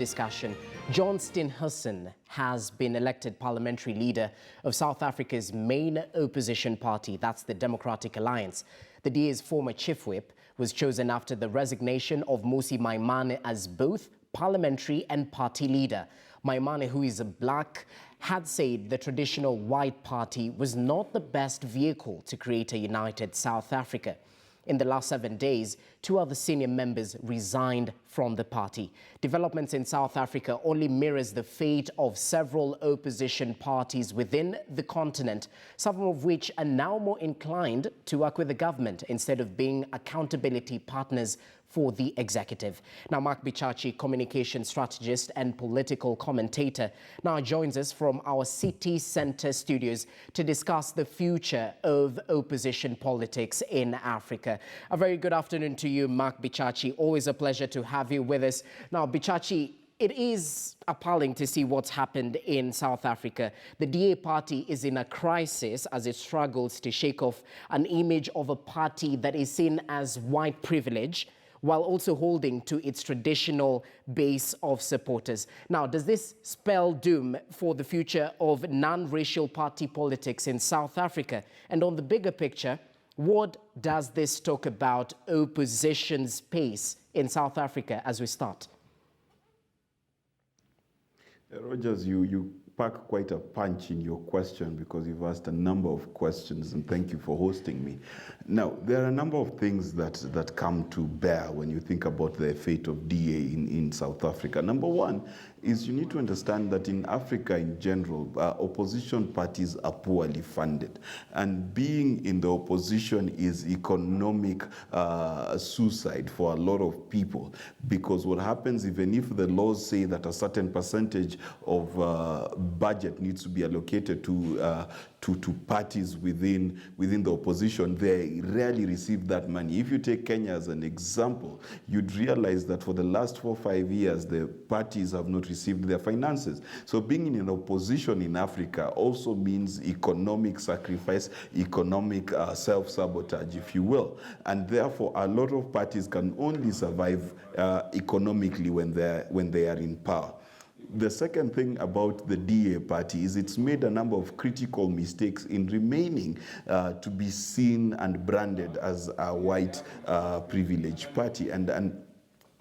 Discussion. John Steenhuisen has been elected parliamentary leader of South Africa's main opposition party, that's the Democratic Alliance. The DA's former chief whip was chosen after the resignation of Mmusi Maimane as both parliamentary and party leader. Maimane, who is a black, had said the traditional white party was not the best vehicle to create a united South Africa. In the last 7 days, 2 other senior members resigned from the party. Developments in South Africa only mirrors the fate of several opposition parties within the continent, some of which are now more inclined to work with the government instead of being accountability partners for the executive. Now, Mark Bichachi, communication strategist and political commentator, now joins us from our City Centre studios to discuss the future of opposition politics in Africa. A very good afternoon to you, Mark Bichachi. Always a pleasure to have you with us. Now, Bichachi, it is appalling to see what's happened in South Africa. The DA party is in a crisis as it struggles to shake off an image of a party that is seen as white privilege, while also holding to its traditional base of supporters. Now, does this spell doom for the future of non-racial party politics in South Africa? And on the bigger picture, what does this talk about opposition's pace in South Africa as we start? Rogers, you pack quite a punch in your question because you've asked a number of questions, and thank you for hosting me. Now, there are a number of things that come to bear when you think about the fate of DA in South Africa. Number one is you need to understand that in Africa in general, opposition parties are poorly funded. And being in the opposition is economic suicide for a lot of people, because what happens, even if the laws say that a certain percentage of budget needs to be allocated to parties within the opposition, they rarely receive that money. If you take Kenya as an example, you'd realize that for the last 4 or 5 years, the parties have not received their finances. So being in an opposition in Africa also means economic sacrifice, economic self-sabotage, if you will. And therefore, a lot of parties can only survive economically when they are in power. The second thing about the DA party is it's made a number of critical mistakes in remaining to be seen and branded as a white privileged party. And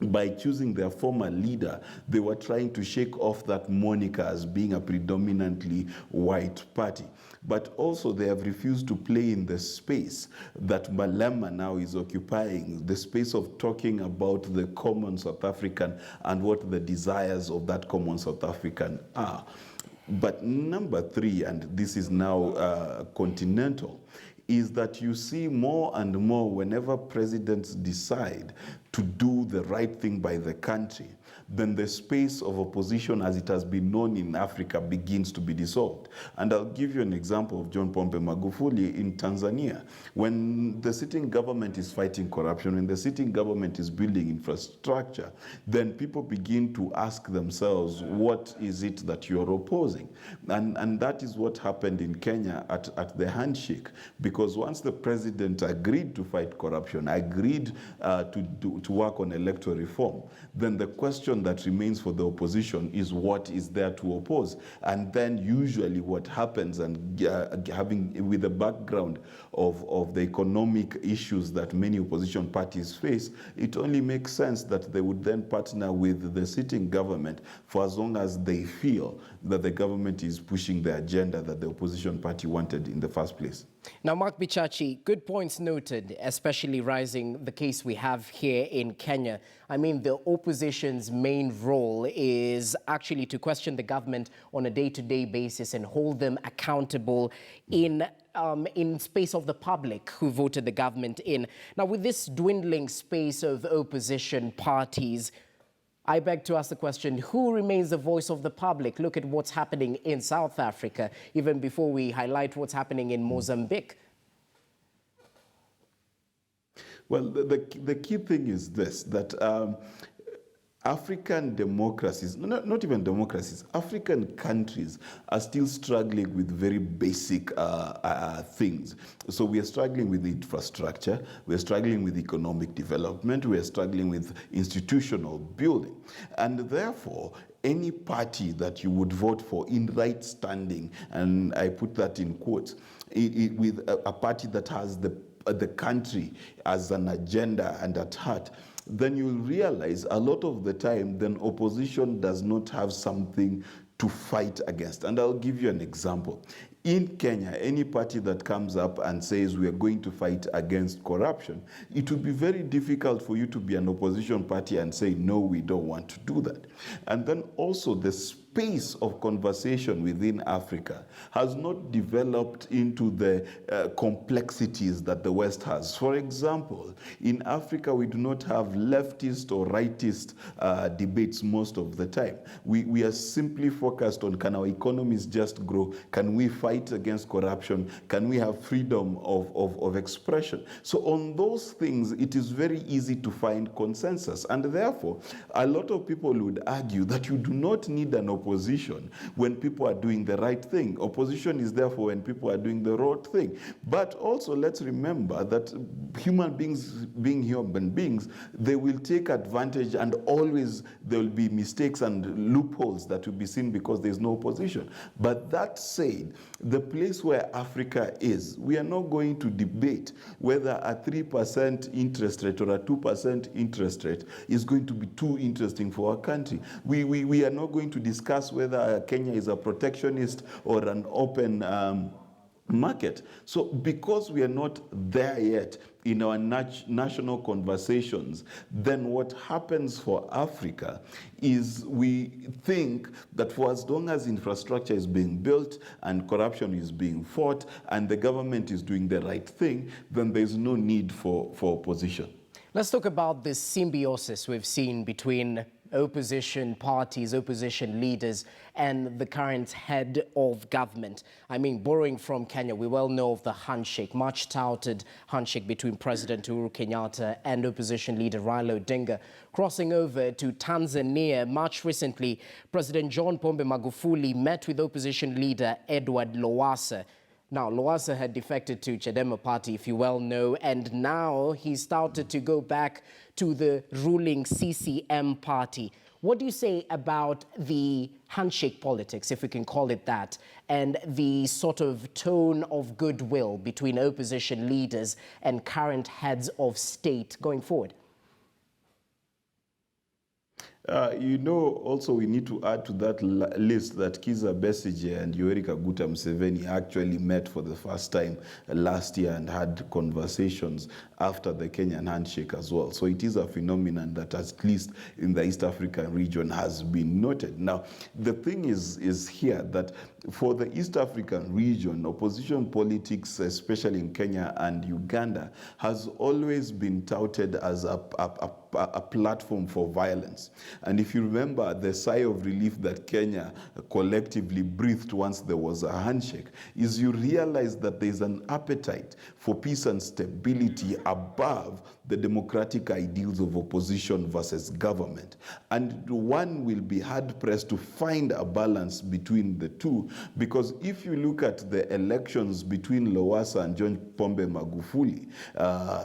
by choosing their former leader, they were trying to shake off that moniker as being a predominantly white party. But also they have refused to play in the space that Malema now is occupying, the space of talking about the common South African and what the desires of that common South African are. But number 3, and this is now continental, is that you see more and more whenever presidents decide to do the right thing by the country, then the space of opposition as it has been known in Africa begins to be dissolved. And I'll give you an example of John Pombe Magufuli in Tanzania. When the sitting government is fighting corruption, when the sitting government is building infrastructure, then people begin to ask themselves, what is it that you're opposing? And that is what happened in Kenya at the handshake, because once the president agreed to fight corruption, agreed to work on electoral reform, then the question that remains for the opposition is what is there to oppose. And then usually what happens, and having with the background of the economic issues that many opposition parties face, it only makes sense that they would then partner with the sitting government for as long as they feel that the government is pushing the agenda that the opposition party wanted in the first place. Now, Mark Bichachi, good points noted, especially rising the case we have here in Kenya. I mean, the opposition's main role is actually to question the government on a day-to-day basis and hold them accountable in space of the public who voted the government in. Now, with this dwindling space of opposition parties, I beg to ask the question, who remains the voice of the public? Look at what's happening in South Africa, even before we highlight what's happening in Mozambique. Well, the key thing is this, that African democracies, not even democracies, African countries are still struggling with very basic things. So we are struggling with the infrastructure, we are struggling with economic development, we are struggling with institutional building. And therefore, any party that you would vote for in right standing, and I put that in quotes, with a party that has the country as an agenda and at heart, then you'll realize a lot of the time then opposition does not have something to fight against. And I'll give you an example. In Kenya, any party that comes up and says we are going to fight against corruption, it would be very difficult for you to be an opposition party and say, no, we don't want to do that. And then also the space of conversation within Africa has not developed into the complexities that the West has. For example, in Africa, we do not have leftist or rightist debates most of the time. We are simply focused on, can our economies just grow? Can we fight against corruption? Can we have freedom of expression? So on those things, it is very easy to find consensus. And therefore, a lot of people would argue that you do not need an opposition when people are doing the right thing. Opposition is therefore when people are doing the wrong thing. But also let's remember that human beings, being human beings, they will take advantage, and always there will be mistakes and loopholes that will be seen because there's no opposition. But that said, the place where Africa is, we are not going to debate whether a 3% interest rate or a 2% interest rate is going to be too interesting for our country. We are not going to discuss whether Kenya is a protectionist or an open market. So because we are not there yet in our national conversations, then what happens for Africa is we think that for as long as infrastructure is being built and corruption is being fought and the government is doing the right thing, then there's no need for opposition. Let's talk about this symbiosis we've seen between opposition parties, opposition leaders, and the current head of government. I mean, borrowing from Kenya, we well know of the handshake, much touted handshake between President Uhuru Kenyatta and opposition leader Raila Odinga. Crossing over to Tanzania, much recently, President John Pombe Magufuli met with opposition leader Edward Lowassa. Now, Lowassa had defected to Chadema party, if you well know, and now he started to go back to the ruling CCM party. What do you say about the handshake politics, if we can call it that, and the sort of tone of goodwill between opposition leaders and current heads of state going forward? Also we need to add to that list that Kizza Besigye and Yoweri Kaguta Museveni actually met for the first time last year and had conversations after the Kenyan handshake as well. So it is a phenomenon that at least in the East African region has been noted. Now, the thing is here that for the East African region, opposition politics, especially in Kenya and Uganda, has always been touted as a platform for violence. And if you remember the sigh of relief that Kenya collectively breathed once there was a handshake, is you realize that there's an appetite for peace and stability above the democratic ideals of opposition versus government. And one will be hard-pressed to find a balance between the two, because if you look at the elections between Lowassa and John Pombe Magufuli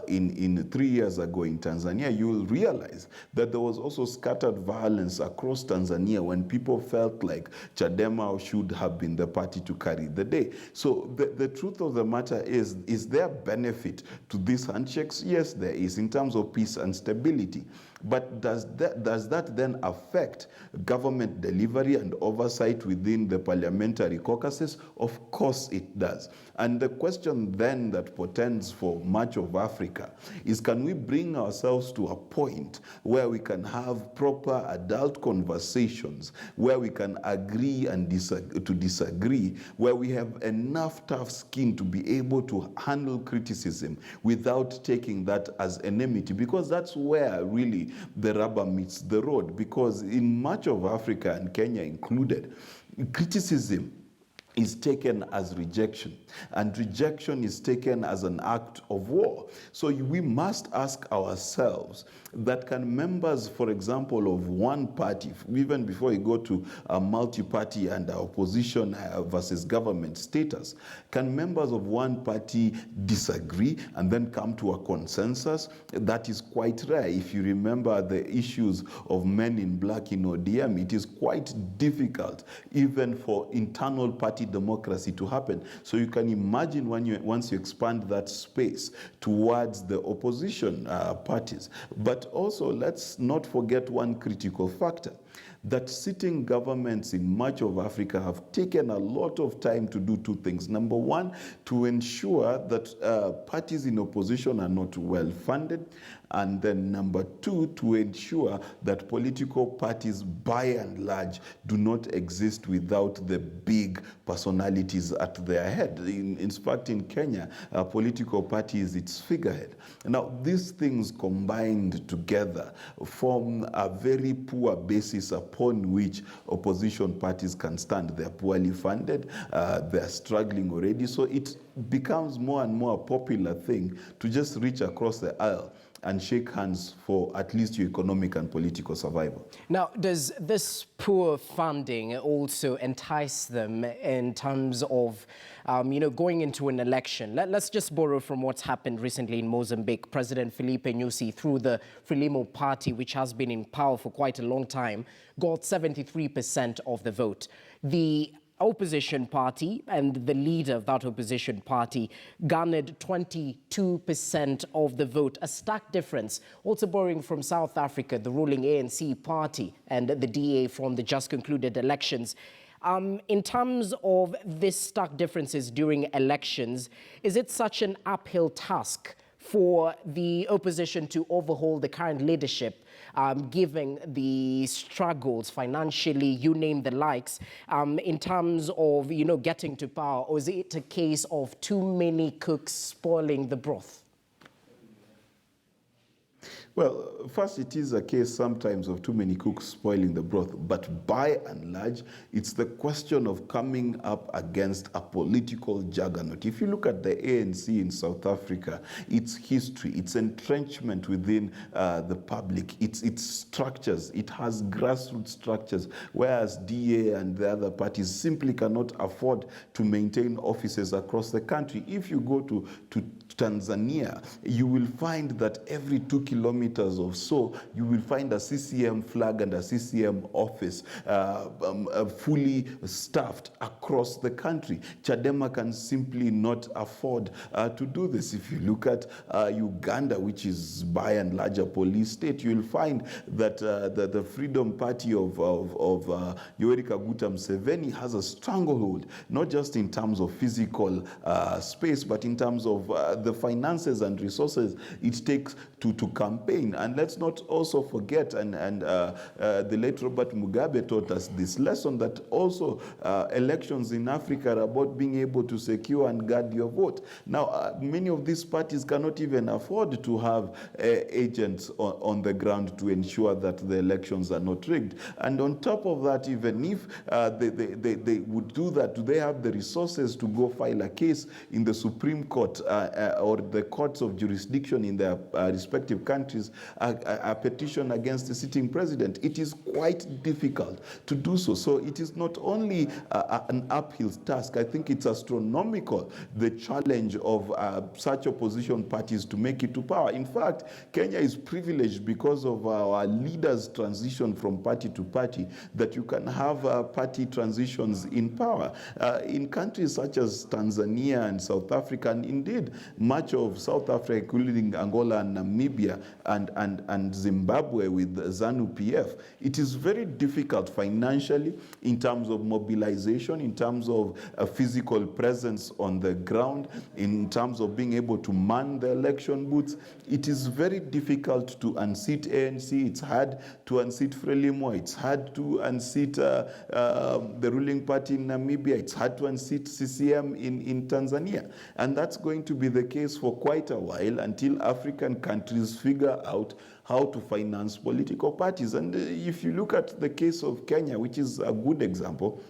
in 3 years ago in Tanzania, you will realize that there was also scattered violence across Tanzania when people felt like Chadema should have been the party to carry the day. So the truth of the matter is there benefit to these handshakes? Yes, there is, in terms of peace and stability. But does that then affect government delivery and oversight within the parliamentary caucuses? Of course it does. And the question then that portends for much of Africa is, can we bring ourselves to a point where we can have proper adult conversations, where we can agree and disagree, where we have enough tough skin to be able to handle criticism without taking that as enmity? Because that's where really the rubber meets the road. Because in much of Africa, and Kenya included, criticism is taken as rejection, and rejection is taken as an act of war. So we must ask ourselves that can members, for example, of one party, even before you go to a multi-party and opposition versus government status, can members of one party disagree and then come to a consensus? That is quite rare. If you remember the issues of Men in Black in ODM, it is quite difficult even for internal party democracy to happen. So you can imagine once you expand that space towards the opposition parties. But also, let's not forget one critical factor, that sitting governments in much of Africa have taken a lot of time to do two things. Number one, to ensure that parties in opposition are not well funded. And then number two, to ensure that political parties, by and large, do not exist without the big personalities at their head. In fact, in Kenya, a political party is its figurehead. Now, these things combined together form a very poor basis upon which opposition parties can stand. They're poorly funded, they're struggling already, so it becomes more and more a popular thing to just reach across the aisle and shake hands for at least your economic and political survival. Now, does this poor funding also entice them in terms of, going into an election? Let's just borrow from what's happened recently in Mozambique. President Filipe Nyusi, through the Frelimo party, which has been in power for quite a long time, got 73% of the vote. The opposition party and the leader of that opposition party garnered 22% of the vote, a stark difference. Also borrowing from South Africa, the ruling ANC party and the DA from the just concluded elections. In terms of these stark differences during elections, is it such an uphill task for the opposition to overhaul the current leadership, given the struggles financially, you name the likes, in terms of, getting to power? Or is it a case of too many cooks spoiling the broth? Well, first, it is a case sometimes of too many cooks spoiling the broth, but by and large, it's the question of coming up against a political juggernaut. If you look at the ANC in South Africa, its history, its entrenchment within the public, its structures, it has grassroots structures, whereas DA and the other parties simply cannot afford to maintain offices across the country. If you go to Tanzania, you will find that every 2 kilometers or so, you will find a CCM flag and a CCM office fully staffed across the country. Chadema can simply not afford to do this. If you look at Uganda, which is by and large a police state, you will find that the Freedom Party of Yoweri Kaguta Museveni has a stranglehold, not just in terms of physical space, but in terms of the finances and resources it takes to campaign. And let's not also forget, and the late Robert Mugabe taught us this lesson, that also elections in Africa are about being able to secure and guard your vote. Now, many of these parties cannot even afford to have agents on the ground to ensure that the elections are not rigged. And on top of that, even if they would do that, do they have the resources to go file a case in the Supreme Court or the courts of jurisdiction in their respective countries, a petition against the sitting president? It is quite difficult to do so. So it is not only an uphill task, I think it's astronomical, the challenge of such opposition parties to make it to power. In fact, Kenya is privileged because of our leaders' transition from party to party, that you can have party transitions in power. In countries such as Tanzania and South Africa, and indeed much of South Africa, including Angola and Namibia and Zimbabwe with ZANU-PF, it is very difficult financially in terms of mobilization, in terms of a physical presence on the ground, in terms of being able to man the election booths. It is very difficult to unseat ANC. It's hard to unseat Frelimo. It's hard to unseat the ruling party in Namibia. It's hard to unseat CCM in Tanzania. And that's going to be the case for quite a while until African countries figure out how to finance political parties. And if you look at the case of Kenya, which is a good example,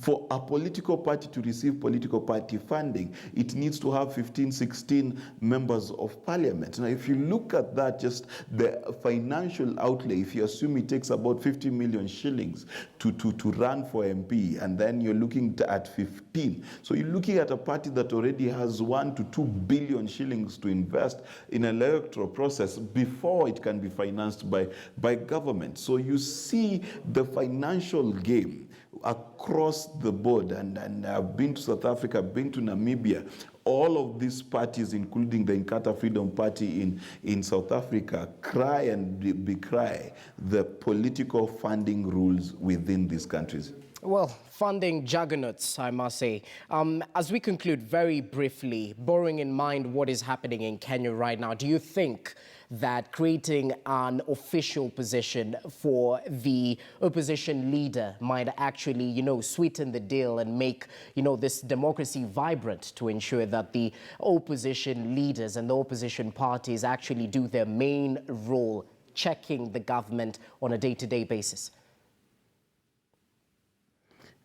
For a political party to receive political party funding, it needs to have 15, 16 members of parliament. Now, if you look at that, just the financial outlay, if you assume it takes about 50 million shillings to run for MP, and then you're looking at 15. So you're looking at a party that already has 1 to 2 billion shillings to invest in an electoral process before it can be financed by government. So you see the financial game across the board, and I've been to South Africa, I've been to Namibia. All of these parties, including the Inkatha Freedom Party in South Africa, cry and decry the political funding rules within these countries. Well, funding juggernauts, I must say. As we conclude very briefly, bearing in mind what is happening in Kenya right now, do you think that creating an official position for the opposition leader might actually, sweeten the deal and make, this democracy vibrant to ensure that the opposition leaders and the opposition parties actually do their main role, checking the government on a day-to-day basis?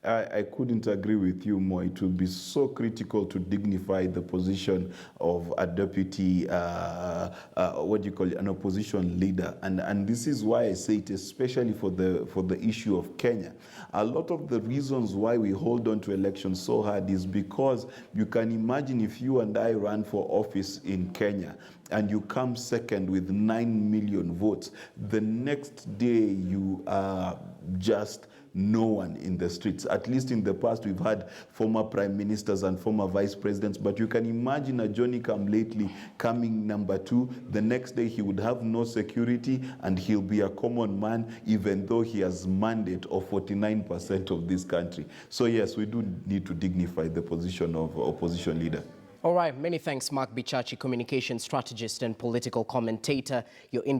I couldn't agree with you more. It would be so critical to dignify the position of a deputy, an opposition leader. And this is why I say it, especially for the issue of Kenya. A lot of the reasons why we hold on to elections so hard is because you can imagine if you and I ran for office in Kenya and you come second with 9 million votes, the next day you are just no one in the streets. At least in the past, we've had former prime ministers and former vice presidents, but you can imagine a Johnny Come Lately coming number 2. The next day, he would have no security and he'll be a common man, even though he has mandate of 49% of this country. So yes, we do need to dignify the position of opposition leader. All right, many thanks, Mark Bichachi, communication strategist and political commentator. Your